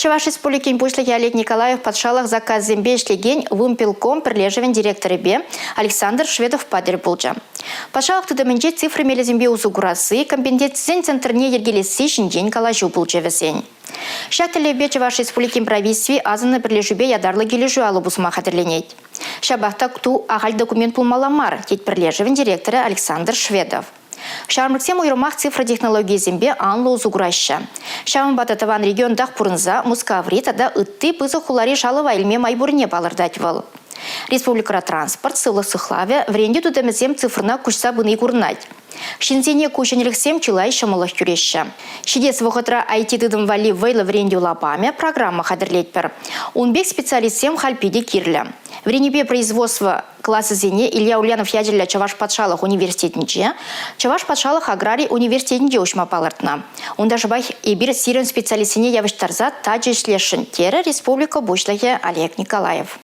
Чаваш Республикин бушлыхи Олег Николаев подшалах заказ зембе ишлеген вымпелком прилежевен директоры бе Александр Шведов падер булджа. Подшалах тудамынже цифры меле зембе узугурасы компетенциян центрне ергелесі жінден калажу булджа весен. Шактелебе Чаваш Республикин правительстве азаны прилежубе ядарлы кележу алу бусма хатырленет. Шабахта кту агаль документ пулмаламар, тет прилежевен директоры Александр Шведов. Шармыксем уйрымах цифра технологии зембе анлы узугураща. Шамын бататаван региондах пурынза Мускаврита да ытты пызы хулари шалыва илме майбурне балырдать вал. Республика транспорт сылы сыхлаве вренде тудамезем цифрна кучса быны курнать. Шинзене кученелексем чилай шамылых күрешші. Шидес вғытра IT-тыдым вали вейлы вренде улапаме программа хадырлетпер. Унбек специалистсем хальпиде кирлі. Вренебе производства классы зене Илья Ульянов ядерля Чаваш Патшалых университетниче, Чаваш Патшалых аграрий университетниче ушма палыртна. Унда жабах ибир сирен специалистине явыштарза таджи шлешін тері Республика бушлахе Олег Николаев.